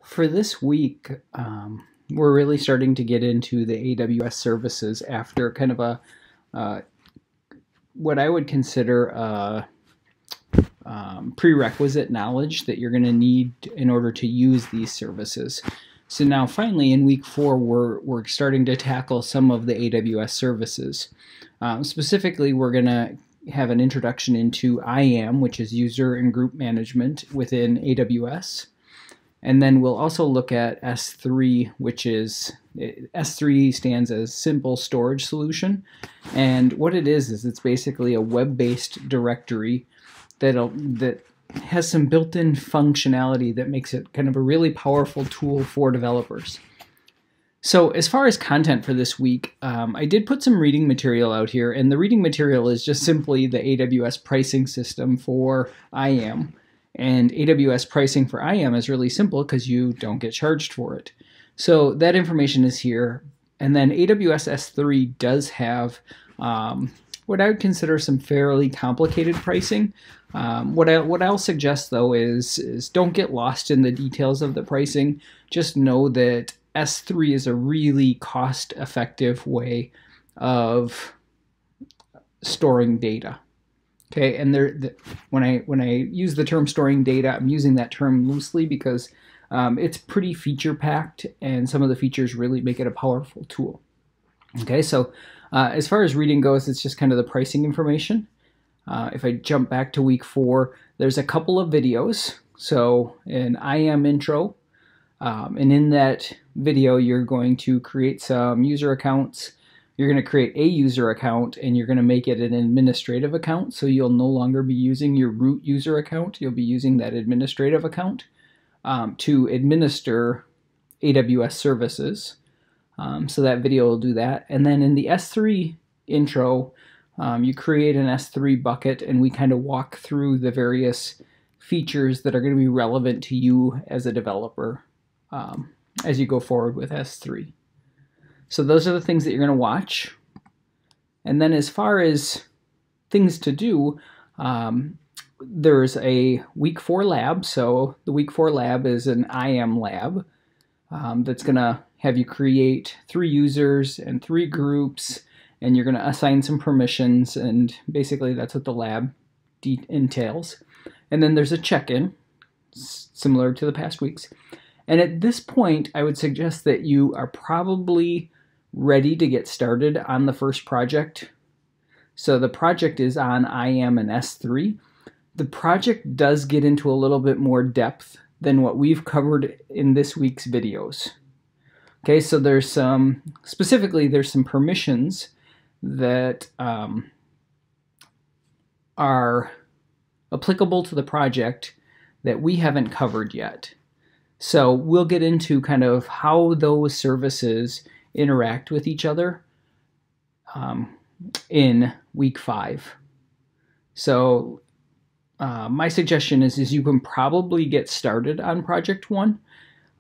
For this week, we're really starting to get into the AWS services after kind of a uh, what I would consider a prerequisite knowledge that you're going to need in order to use these services. So now, finally, in week 4, we're starting to tackle some of the AWS services. Specifically, we're going to have an introduction into IAM, which is user and group management within AWS. And then we'll also look at S3, which is S3 stands as Simple Storage Solution. And what it is it's basically a web-based directory that has some built-in functionality that makes it kind of a really powerful tool for developers. So as far as content for this week, I did put some reading material out here, and the reading material is just simply the AWS pricing system for IAM. And AWS pricing for IAM is really simple because you don't get charged for it. So that information is here. And then AWS S3 does have what I would consider some fairly complicated pricing. What I'll suggest though is don't get lost in the details of the pricing. Just know that S3 is a really cost-effective way of storing data. Okay, and when I use the term storing data, I'm using that term loosely because it's pretty feature-packed, and some of the features really make it a powerful tool. Okay, so as far as reading goes, it's just kind of the pricing information. If I jump back to week 4, there's a couple of videos. So an IAM intro, and in that video, you're going to create some user accounts. You're going to create a user account, and you're going to make it an administrative account, so you'll no longer be using your root user account. You'll be using that administrative account to administer AWS services. So that video will do that. And then in the S3 intro, you create an S3 bucket, and we kind of walk through the various features that are going to be relevant to you as a developer as you go forward with S3. So those are the things that you're going to watch. And then as far as things to do, there's a week 4 lab. So the week 4 lab is an IAM lab that's going to have you create 3 users and 3 groups, and you're going to assign some permissions, and basically that's what the lab entails. And then there's a check-in, similar to the past weeks. And at this point, I would suggest that you are probably ready to get started on the first project. So the project is on IAM and S3. The project does get into a little bit more depth than what we've covered in this week's videos. Okay, so there's some permissions that are applicable to the project that we haven't covered yet. So we'll get into kind of how those services interact with each other in week 5. So my suggestion is you can probably get started on project 1,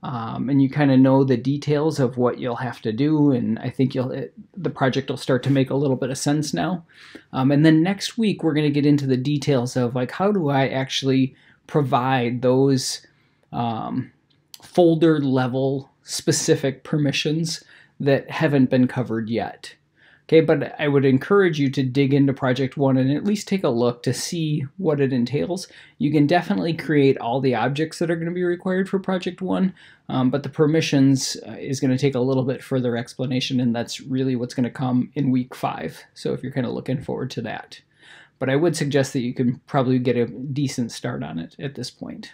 and you kind of know the details of what you'll have to do, and I think the project will start to make a little bit of sense now. And then next week we're going to get into the details of like how do I actually provide those folder level specific permissions that haven't been covered yet. Okay, but I would encourage you to dig into Project 1 and at least take a look to see what it entails. You can definitely create all the objects that are going to be required for Project 1, but the permissions is going to take a little bit further explanation, and that's really what's going to come in week 5. So if you're kind of looking forward to that. But I would suggest that you can probably get a decent start on it at this point.